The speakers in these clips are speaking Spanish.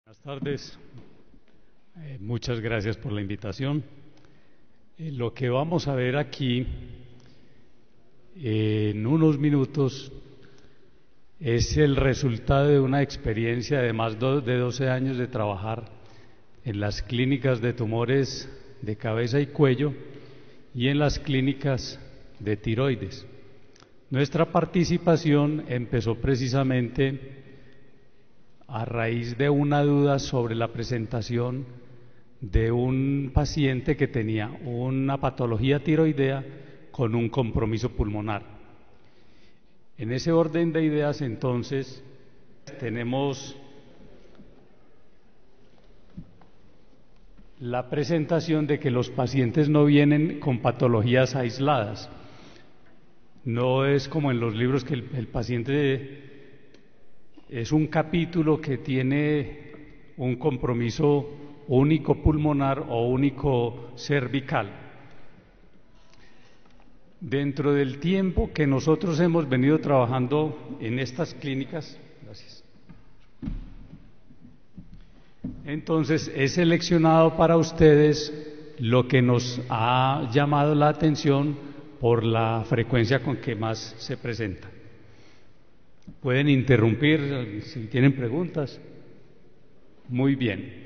Buenas tardes, muchas gracias por la invitación. Lo que vamos a ver aquí en unos minutos es el resultado de una experiencia de más de 12 años de trabajar en las clínicas de tumores de cabeza y cuello y en las clínicas de tiroides. Nuestra participación empezó precisamente a raíz de una duda sobre la presentación de un paciente que tenía una patología tiroidea con un compromiso pulmonar. En ese orden de ideas, entonces, tenemos la presentación de que los pacientes no vienen con patologías aisladas. No es como en los libros que el paciente es un capítulo que tiene un compromiso único pulmonar o único cervical. Dentro del tiempo que nosotros hemos venido trabajando en estas clínicas, gracias. Entonces he seleccionado para ustedes lo que nos ha llamado la atención por la frecuencia con que más se presenta. Pueden interrumpir si tienen preguntas. Muy bien.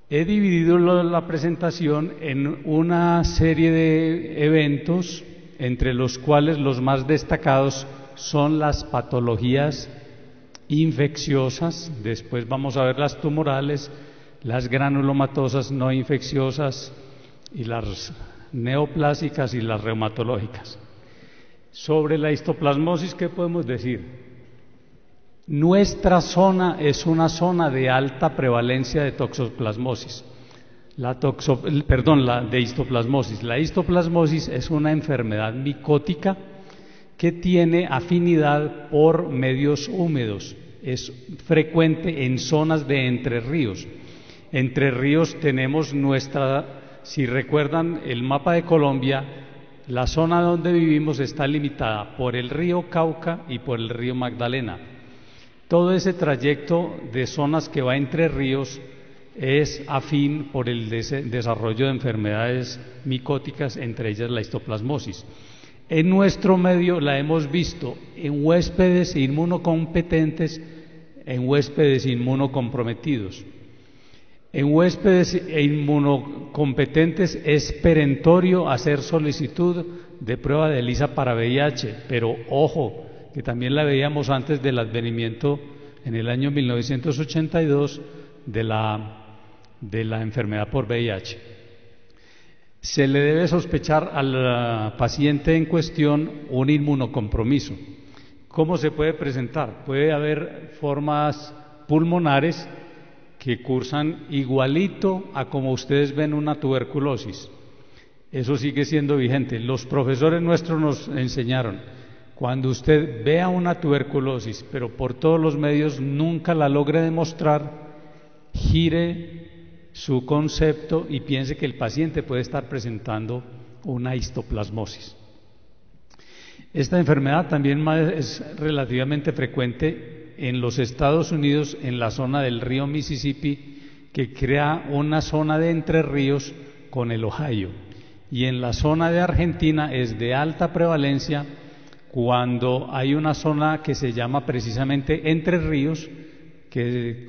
He dividido la presentación en una serie de eventos, entre los cuales los más destacados son las patologías infecciosas, después vamos a ver las tumorales, las granulomatosas no infecciosas y las neoplásicas y las reumatológicas. Sobre la histoplasmosis, ¿qué podemos decir? Nuestra zona es una zona de alta prevalencia de toxoplasmosis. De histoplasmosis. La histoplasmosis es una enfermedad micótica que tiene afinidad por medios húmedos. Es frecuente en zonas de Entre Ríos. Entre Ríos tenemos si recuerdan el mapa de Colombia, la zona donde vivimos está limitada por el río Cauca y por el río Magdalena. Todo ese trayecto de zonas que va entre ríos es afín por el desarrollo de enfermedades micóticas, entre ellas la histoplasmosis. En nuestro medio la hemos visto en huéspedes inmunocompetentes, en huéspedes inmunocomprometidos. En huéspedes inmunocompetentes es perentorio hacer solicitud de prueba de ELISA para VIH, pero ojo, que también la veíamos antes del advenimiento en el año 1982 de la enfermedad por VIH. Se le debe sospechar al paciente en cuestión un inmunocompromiso. ¿Cómo se puede presentar? Puede haber formas pulmonares que cursan igualito a como ustedes ven una tuberculosis. Eso sigue siendo vigente. Los profesores nuestros nos enseñaron, cuando usted vea una tuberculosis, pero por todos los medios nunca la logre demostrar, gire su concepto y piense que el paciente puede estar presentando una histoplasmosis. Esta enfermedad también es relativamente frecuente en los Estados Unidos, en la zona del río Mississippi, que crea una zona de Entre Ríos con el Ohio. Y en la zona de Argentina es de alta prevalencia cuando hay una zona que se llama precisamente Entre Ríos, que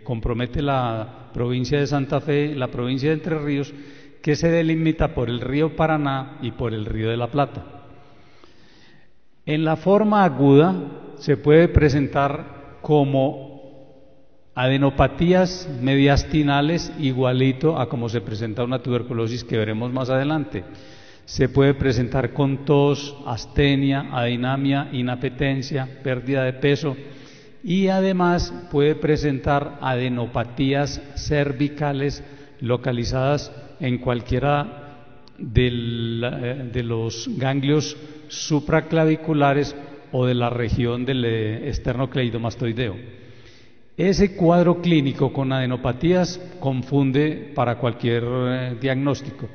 compromete la provincia de Santa Fe, la provincia de Entre Ríos, que se delimita por el río Paraná y por el río de la Plata. En la forma aguda se puede presentar como adenopatías mediastinales igualito a como se presenta una tuberculosis que veremos más adelante. Se puede presentar con tos, astenia, adinamia, inapetencia, pérdida de peso y además puede presentar adenopatías cervicales localizadas en cualquiera de los ganglios supraclaviculares o de la región del esternocleidomastoideo. Ese cuadro clínico con adenopatías confunde para cualquier diagnóstico.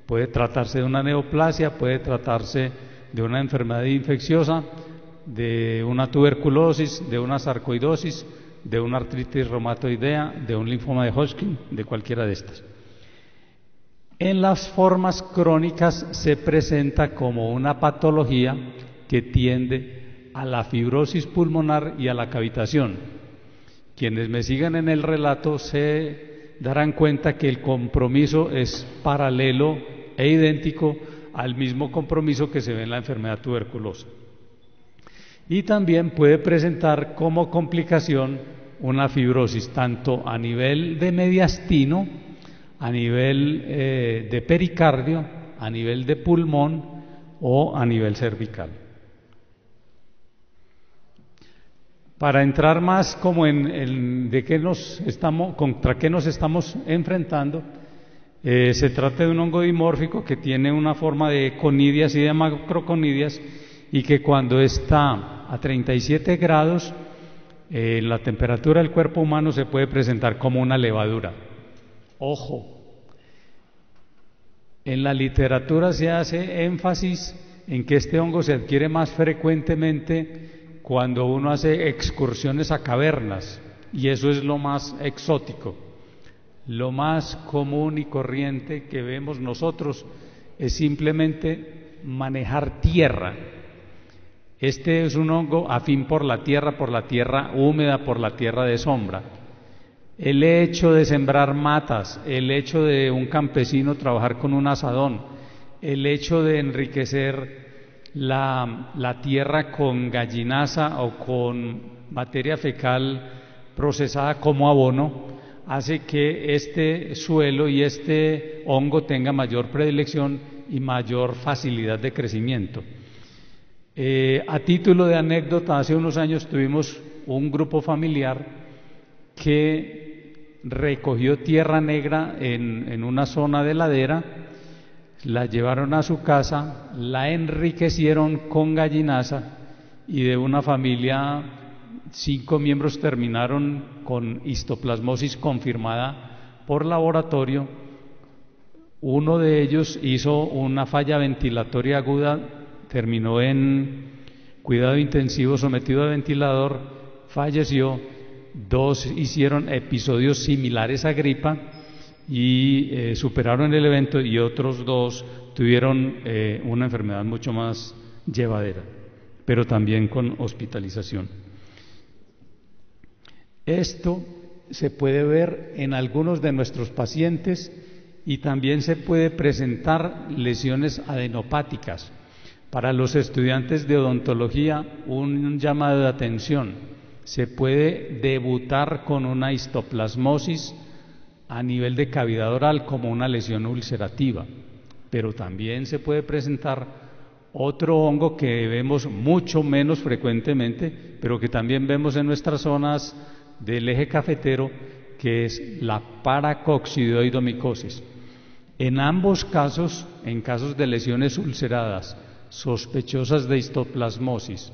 Puede tratarse de una neoplasia, puede tratarse de una enfermedad infecciosa, de una tuberculosis, de una sarcoidosis de una artritis reumatoidea, de un linfoma de Hodgkin, de cualquiera de estas. En las formas crónicas se presenta como una patología que tiende a la fibrosis pulmonar y a la cavitación. Quienes me sigan en el relato se darán cuenta que el compromiso es paralelo e idéntico al mismo compromiso que se ve en la enfermedad tuberculosa. Y también puede presentar como complicación una fibrosis tanto a nivel de mediastino, a nivel de pericardio, a nivel de pulmón o a nivel cervical. Para entrar más como en de qué contra qué nos estamos enfrentando, se trata de un hongo dimórfico que tiene una forma de conidias y de macroconidias, y que cuando está a 37 grados, la temperatura del cuerpo humano se puede presentar como una levadura. Ojo, en la literatura se hace énfasis en que este hongo se adquiere más frecuentemente cuando uno hace excursiones a cavernas, y eso es lo más exótico. Lo más común y corriente que vemos nosotros es simplemente manejar tierra. Este es un hongo afín por la tierra húmeda, por la tierra de sombra. El hecho de sembrar matas, el hecho de un campesino trabajar con un azadón, el hecho de enriquecer la tierra con gallinaza o con materia fecal procesada como abono, hace que este suelo y este hongo tenga mayor predilección y mayor facilidad de crecimiento. A título de anécdota, hace unos años tuvimos un grupo familiar que recogió tierra negra en una zona de ladera, la llevaron a su casa, la enriquecieron con gallinaza, y de una familia 5 miembros terminaron con histoplasmosis confirmada por laboratorio. Uno de ellos hizo una falla ventilatoria aguda, terminó en cuidado intensivo sometido a ventilador, falleció. 2 hicieron episodios similares a gripa y superaron el evento, y otros 2 tuvieron una enfermedad mucho más llevadera, pero también con hospitalización. Esto se puede ver en algunos de nuestros pacientes, y también se puede presentar lesiones adenopáticas. Para los estudiantes de odontología, un llamado de atención: se puede debutar con una histoplasmosis a nivel de cavidad oral como una lesión ulcerativa, pero también se puede presentar otro hongo que vemos mucho menos frecuentemente, pero que también vemos en nuestras zonas del eje cafetero, que es la paracoccidioidomicosis. En ambos casos, en casos de lesiones ulceradas sospechosas de histoplasmosis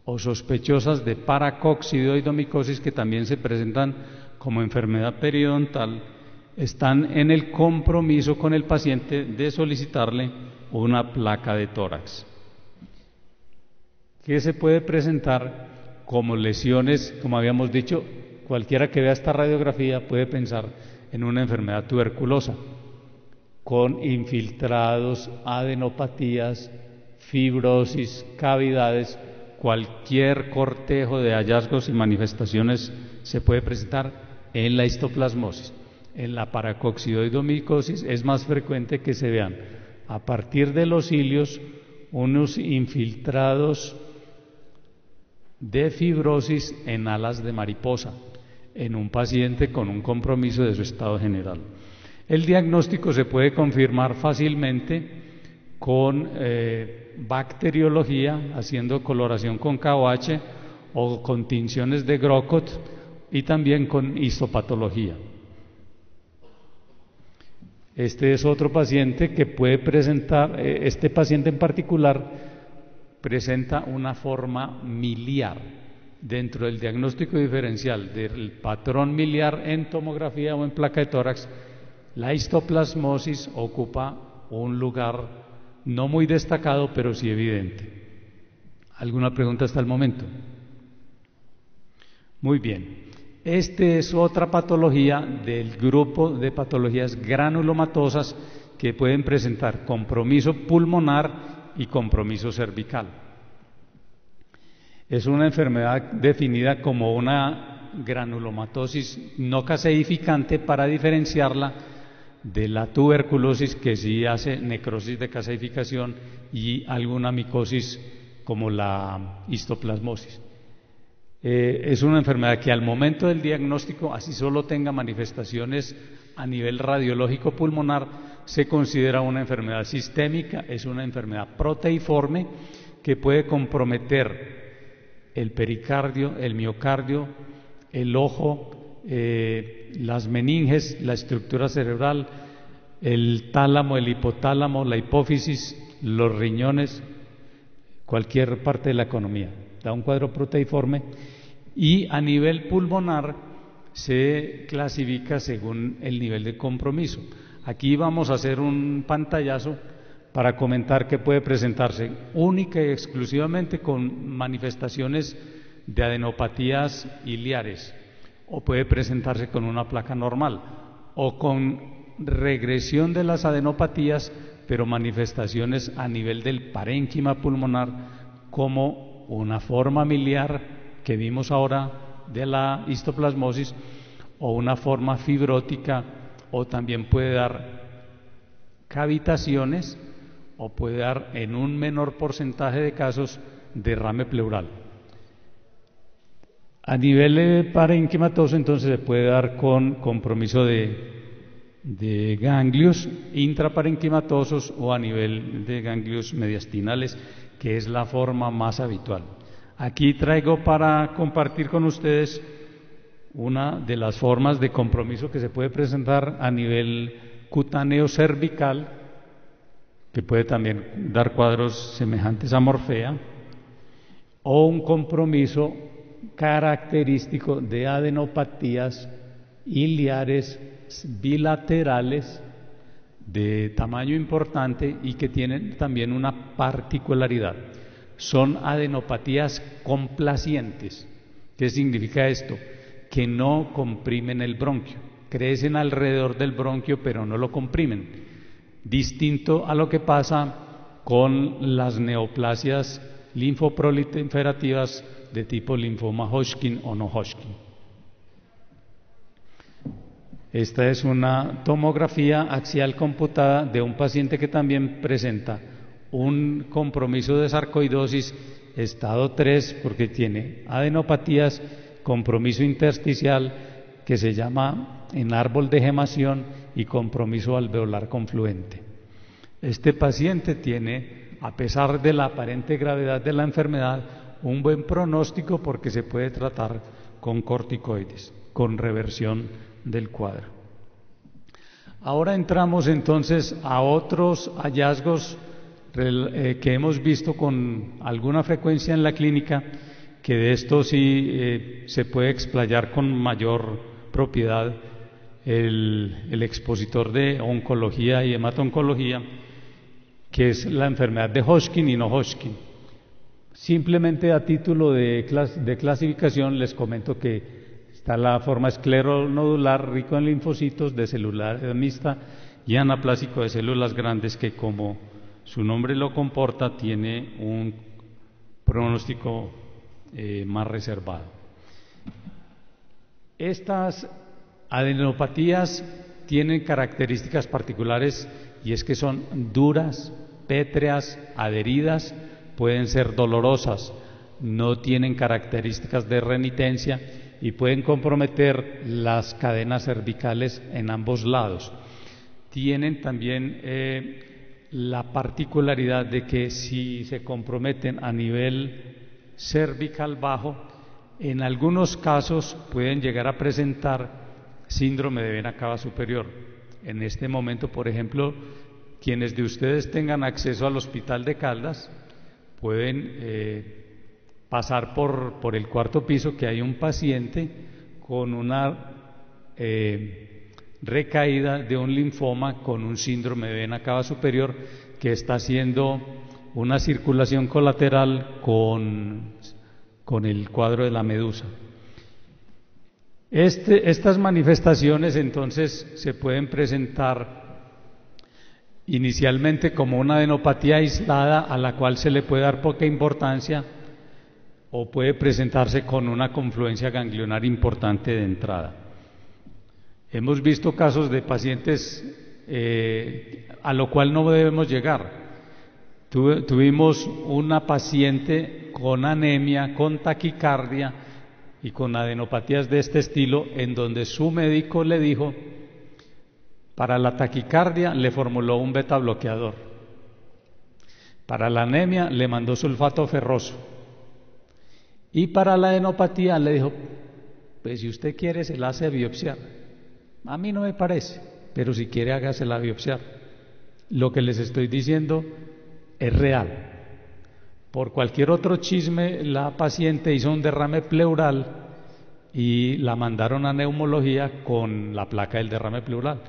o sospechosas de paracoccidioidomicosis, que también se presentan como enfermedad periodontal, están en el compromiso con el paciente de solicitarle una placa de tórax, que se puede presentar como lesiones, como habíamos dicho. Cualquiera que vea esta radiografía puede pensar en una enfermedad tuberculosa, con infiltrados, adenopatías, fibrosis, cavidades. Cualquier cortejo de hallazgos y manifestaciones se puede presentar en la histoplasmosis. En la paracoccidioidomicosis es más frecuente que se vean a partir de los cilios unos infiltrados de fibrosis en alas de mariposa, en un paciente con un compromiso de su estado general. El diagnóstico se puede confirmar fácilmente con bacteriología, haciendo coloración con KOH o con tinciones de Grocott, y también con histopatología. Este es otro paciente que puede presentar, este paciente en particular presenta una forma miliar. Dentro del diagnóstico diferencial del patrón miliar en tomografía o en placa de tórax, la histoplasmosis ocupa un lugar no muy destacado, pero sí evidente. ¿Alguna pregunta hasta el momento? Muy bien. Este es otra patología del grupo de patologías granulomatosas que pueden presentar compromiso pulmonar y compromiso cervical. Es una enfermedad definida como una granulomatosis no caseificante para diferenciarla de la tuberculosis, que sí hace necrosis de caseificación y alguna micosis como la histoplasmosis. Es una enfermedad que al momento del diagnóstico, así solo tenga manifestaciones a nivel radiológico pulmonar, se considera una enfermedad sistémica, es una enfermedad proteiforme que puede comprometer el pericardio, el miocardio, el ojo, las meninges, la estructura cerebral, el tálamo, el hipotálamo, la hipófisis, los riñones, cualquier parte de la economía. Da un cuadro proteiforme y a nivel pulmonar se clasifica según el nivel de compromiso. Aquí vamos a hacer un pantallazo para comentar que puede presentarse única y exclusivamente con manifestaciones de adenopatías iliares, o puede presentarse con una placa normal, o con regresión de las adenopatías, pero manifestaciones a nivel del parénquima pulmonar, como una forma miliar que vimos ahora de la histoplasmosis, o una forma fibrótica, o también puede dar cavitaciones, o puede dar en un menor porcentaje de casos derrame pleural. A nivel parenquimatoso entonces se puede dar con compromiso de ganglios intraparenquimatosos o a nivel de ganglios mediastinales, que es la forma más habitual. Aquí traigo para compartir con ustedes una de las formas de compromiso que se puede presentar a nivel cutáneo cervical, que puede también dar cuadros semejantes a morfea, o un compromiso característico de adenopatías iliares bilaterales de tamaño importante y que tienen también una particularidad. Son adenopatías complacientes. ¿Qué significa esto? Que no comprimen el bronquio, crecen alrededor del bronquio pero no lo comprimen, distinto a lo que pasa con las neoplasias linfoproliferativas de tipo linfoma Hodgkin o no Hodgkin. Esta es una tomografía axial computada de un paciente que también presenta un compromiso de sarcoidosis estado 3 porque tiene adenopatías, compromiso intersticial que se llama en árbol de gemación y compromiso alveolar confluente. Este paciente tiene, a pesar de la aparente gravedad de la enfermedad, un buen pronóstico porque se puede tratar con corticoides, con reversión del cuadro. Ahora entramos entonces a otros hallazgos que hemos visto con alguna frecuencia en la clínica, que de esto sí se puede explayar con mayor propiedad el expositor de oncología y hemato-oncología, que es la enfermedad de Hodgkin y no Hodgkin. Simplemente a título de clasificación les comento que está la forma escleronodular rico en linfocitos de celular mixta y anaplásico de células grandes que, como su nombre lo comporta, tiene un pronóstico más reservado. Estas adenopatías tienen características particulares y es que son duras, pétreas, adheridas, pueden ser dolorosas, no tienen características de renitencia y pueden comprometer las cadenas cervicales en ambos lados. Tienen también la particularidad de que si se comprometen a nivel cervical bajo, en algunos casos pueden llegar a presentar síndrome de vena cava superior. En este momento, por ejemplo, quienes de ustedes tengan acceso al Hospital de Caldas pueden pasar por el cuarto piso, que hay un paciente con una recaída de un linfoma con un síndrome de vena cava superior que está haciendo una circulación colateral con el cuadro de la medusa. Estas manifestaciones entonces se pueden presentar inicialmente como una adenopatía aislada a la cual se le puede dar poca importancia, o puede presentarse con una confluencia ganglionar importante de entrada. Hemos visto casos de pacientes a lo cual no debemos llegar. Tuvimos una paciente con anemia, con taquicardia y con adenopatías de este estilo, en donde su médico le dijo, para la taquicardia le formuló un beta bloqueador, para la anemia le mandó sulfato ferroso, y para la adenopatía le dijo, pues si usted quiere se la hace biopsiar. A mí no me parece, pero si quiere hágasela biopsiar. Lo que les estoy diciendo es real. Por cualquier otro chisme, la paciente hizo un derrame pleural y la mandaron a neumología con la placa del derrame pleural.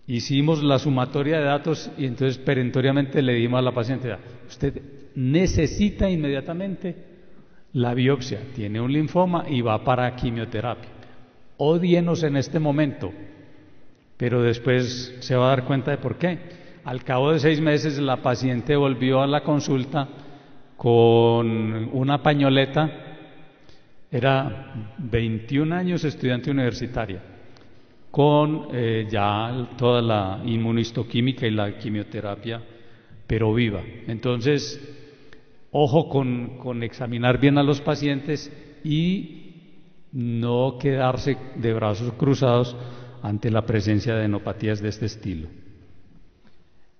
Hicimos la sumatoria de datos y entonces perentoriamente le dimos a la paciente, usted necesita inmediatamente la biopsia, tiene un linfoma y va para quimioterapia. Ódienos en este momento, pero después se va a dar cuenta de por qué. Al cabo de 6 meses la paciente volvió a la consulta con una pañoleta, era 21 años, estudiante universitaria, con ya toda la inmunistoquímica y la quimioterapia, pero viva. Entonces, ojo con examinar bien a los pacientes y no quedarse de brazos cruzados ante la presencia de adenopatías de este estilo.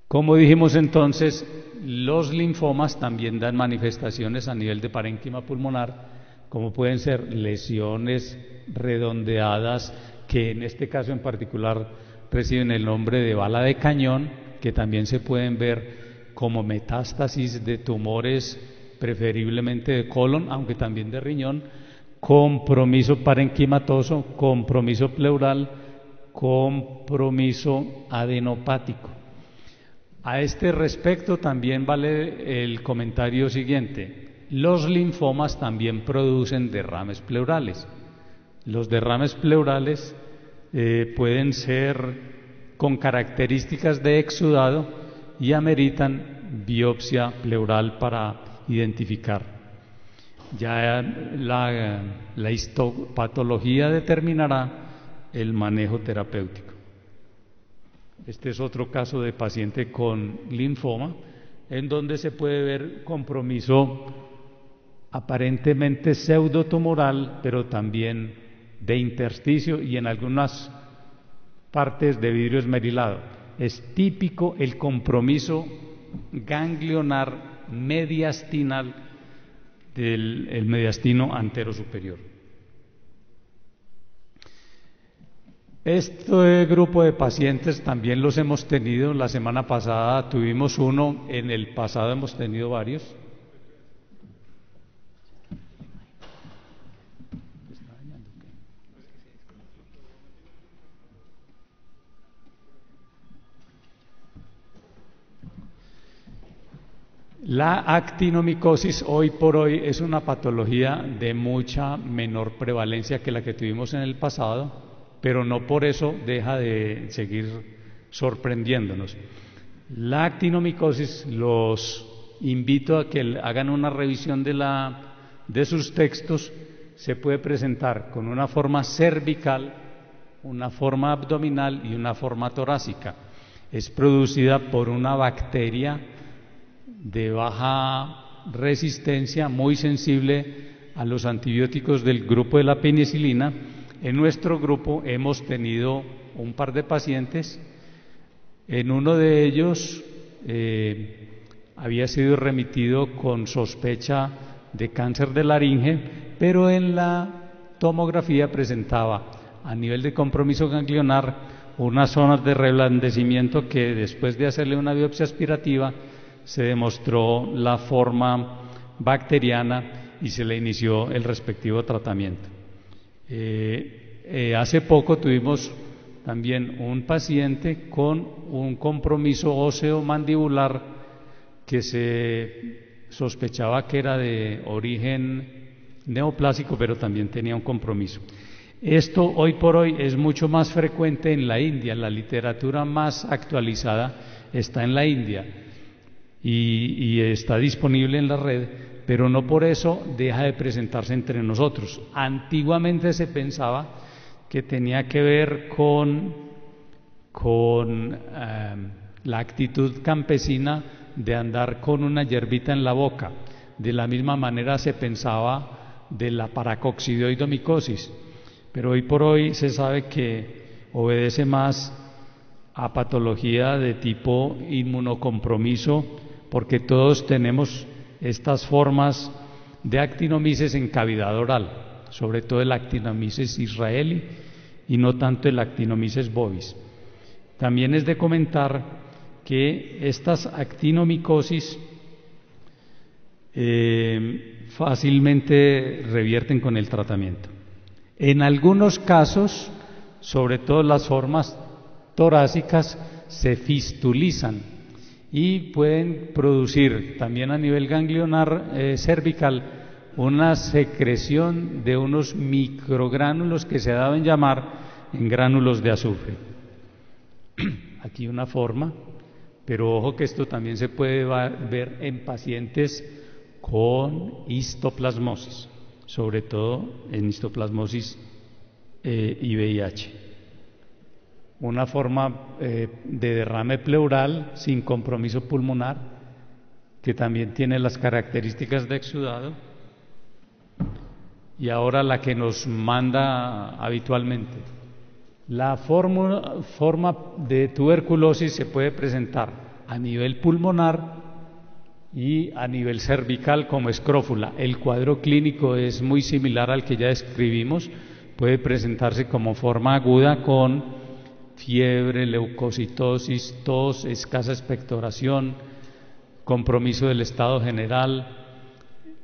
Como dijimos entonces, los linfomas también dan manifestaciones a nivel de parénquima pulmonar, como pueden ser lesiones redondeadas, que en este caso en particular reciben el nombre de bala de cañón, que también se pueden ver como metástasis de tumores, preferiblemente de colon, aunque también de riñón, compromiso parenquimatoso, compromiso pleural, compromiso adenopático. A este respecto también vale el comentario siguiente: los linfomas también producen derrames pleurales. Los derrames pleurales pueden ser con características de exudado y ameritan biopsia pleural para identificar. Ya la histopatología determinará el manejo terapéutico. Este es otro caso de paciente con linfoma, en donde se puede ver compromiso aparentemente pseudotumoral, pero también de intersticio y en algunas partes de vidrio esmerilado. Es típico el compromiso ganglionar mediastinal del mediastino antero superior. Este grupo de pacientes también los hemos tenido. La semana pasada tuvimos uno, en el pasado hemos tenido varios. La actinomicosis hoy por hoy es una patología de mucha menor prevalencia que la que tuvimos en el pasado, pero no por eso deja de seguir sorprendiéndonos. La actinomicosis, los invito a que hagan una revisión de sus textos. Se puede presentar con una forma cervical, una forma abdominal y una forma torácica. Es producida por una bacteria de baja resistencia, muy sensible a los antibióticos del grupo de la penicilina. En nuestro grupo hemos tenido un par de pacientes. En uno de ellos había sido remitido con sospecha de cáncer de laringe, pero en la tomografía presentaba a nivel de compromiso ganglionar unas zonas de reblandecimiento que después de hacerle una biopsia aspirativa se demostró la forma bacteriana y se le inició el respectivo tratamiento. Hace poco tuvimos también un paciente con un compromiso óseo mandibular que se sospechaba que era de origen neoplásico, pero también tenía un compromiso. Esto hoy por hoy es mucho más frecuente en la India, la literatura más actualizada está en la India y está disponible en la red, pero no por eso deja de presentarse entre nosotros. Antiguamente se pensaba que tenía que ver con la actitud campesina de andar con una hierbita en la boca. De la misma manera se pensaba de la paracoccidioidomicosis, pero hoy por hoy se sabe que obedece más a patología de tipo inmunocompromiso, porque todos tenemos estas formas de actinomices en cavidad oral, sobre todo el actinomices israeli y no tanto el actinomices bovis. También es de comentar que estas actinomicosis fácilmente revierten con el tratamiento. En algunos casos, sobre todo las formas torácicas, se fistulizan y pueden producir también a nivel ganglionar cervical una secreción de unos microgránulos que se deben llamar en gránulos de azufre. Aquí una forma, pero ojo que esto también se puede ver en pacientes con histoplasmosis, sobre todo en histoplasmosis y VIH. Una forma de derrame pleural sin compromiso pulmonar, que también tiene las características de exudado, y ahora la que nos manda habitualmente. La forma de tuberculosis se puede presentar a nivel pulmonar y a nivel cervical como escrófula. El cuadro clínico es muy similar al que ya describimos, puede presentarse como forma aguda con fiebre, leucocitosis, tos, escasa expectoración, compromiso del estado general,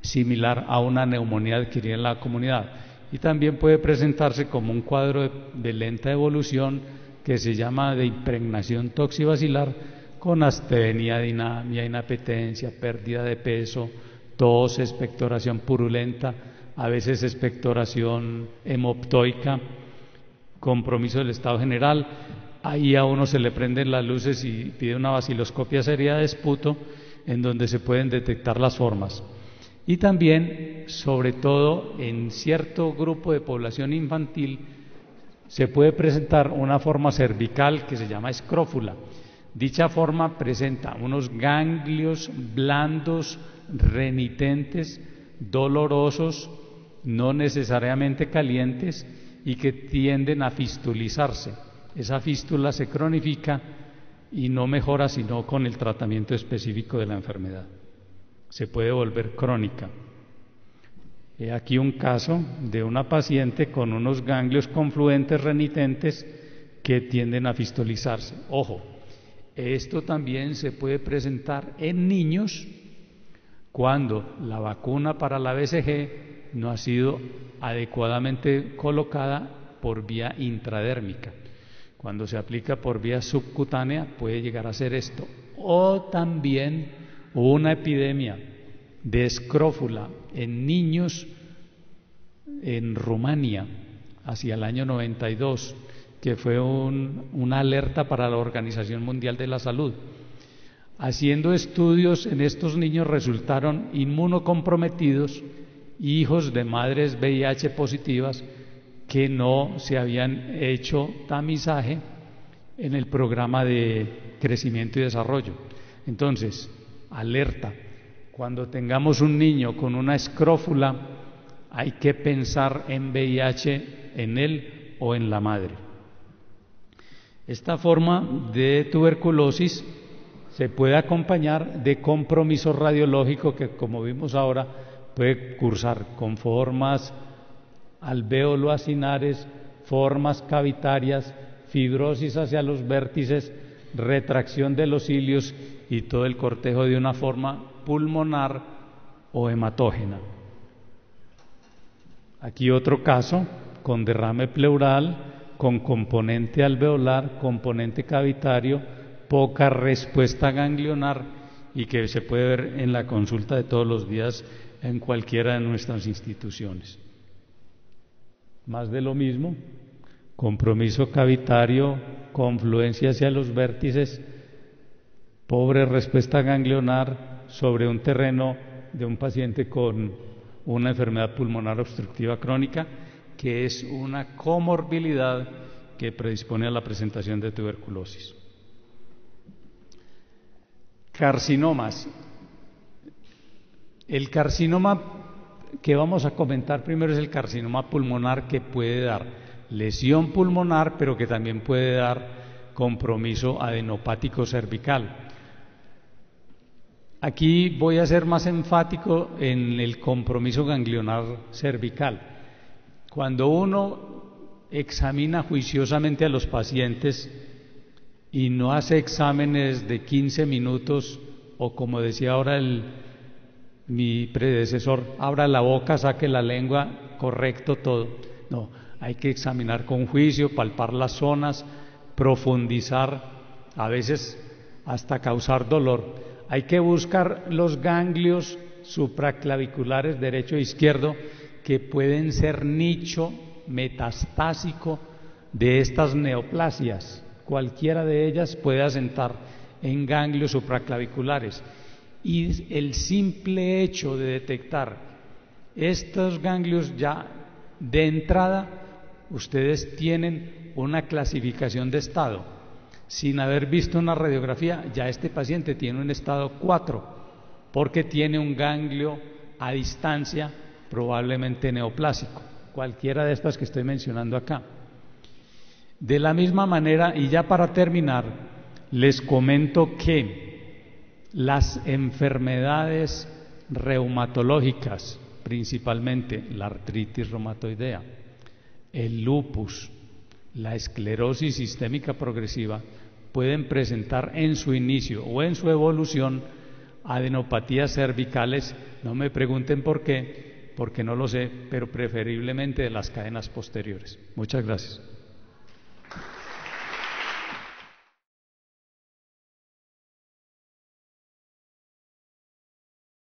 similar a una neumonía adquirida en la comunidad. Y también puede presentarse como un cuadro de lenta evolución que se llama de impregnación toxibacilar, con astenia, dinamia, inapetencia, pérdida de peso, tos, expectoración purulenta, a veces expectoración hemoptoica, compromiso del estado general. Ahí a uno se le prenden las luces y pide una vaciloscopia seria de esputo en donde se pueden detectar las formas. Y también, sobre todo en cierto grupo de población infantil, se puede presentar una forma cervical que se llama escrófula. Dicha forma presenta unos ganglios blandos, renitentes, dolorosos, no necesariamente calientes y que tienden a fistulizarse. Esa fístula se cronifica y no mejora sino con el tratamiento específico de la enfermedad. Se puede volver crónica. He aquí un caso de una paciente con unos ganglios confluentes renitentes que tienden a fistulizarse. Ojo, esto también se puede presentar en niños cuando la vacuna para la BCG no ha sido adecuadamente colocada por vía intradérmica. Cuando se aplica por vía subcutánea puede llegar a ser esto. O también hubo una epidemia de escrófula en niños en Rumania hacia el año 92, que fue una alerta para la Organización Mundial de la Salud. Haciendo estudios en estos niños resultaron inmunocomprometidos, hijos de madres VIH positivas que no se habían hecho tamizaje en el programa de crecimiento y desarrollo. Entonces, alerta, cuando tengamos un niño con una escrófula, hay que pensar en VIH en él o en la madre. Esta forma de tuberculosis se puede acompañar de compromiso radiológico que, como vimos ahora, puede cursar con formas alveolo-acinares, formas cavitarias, fibrosis hacia los vértices, retracción de los cilios y todo el cortejo de una forma pulmonar o hematógena. Aquí otro caso con derrame pleural, con componente alveolar, componente cavitario, poca respuesta ganglionar y que se puede ver en la consulta de todos los días en cualquiera de nuestras instituciones. más de lo mismo, compromiso cavitario, confluencia hacia los vértices, pobre respuesta ganglionar sobre un terreno de un paciente con una enfermedad pulmonar obstructiva crónica, que es una comorbilidad que predispone a la presentación de tuberculosis. Carcinomas. El carcinoma que vamos a comentar primero es el carcinoma pulmonar, que puede dar lesión pulmonar, pero que también puede dar compromiso adenopático cervical. Aquí voy a ser más enfático en el compromiso ganglionar cervical. Cuando uno examina juiciosamente a los pacientes y no hace exámenes de 15 minutos, o como decía ahora mi predecesor, abra la boca, saque la lengua, correcto todo. No, hay que examinar con juicio, palpar las zonas, profundizar, a veces hasta causar dolor. Hay que buscar los ganglios supraclaviculares derecho e izquierdo, que pueden ser nicho metastásico de estas neoplasias. Cualquiera de ellas puede asentar en ganglios supraclaviculares. Y el simple hecho de detectar estos ganglios, ya de entrada ustedes tienen una clasificación de estado. Sin haber visto una radiografía, ya este paciente tiene un estado 4, porque tiene un ganglio a distancia probablemente neoplásico, cualquiera de estas que estoy mencionando acá. De la misma manera, y ya para terminar, les comento que las enfermedades reumatológicas, principalmente la artritis reumatoidea, el lupus, la esclerosis sistémica progresiva, pueden presentar en su inicio o en su evolución adenopatías cervicales. No me pregunten por qué, porque no lo sé, pero preferiblemente de las cadenas posteriores. Muchas gracias.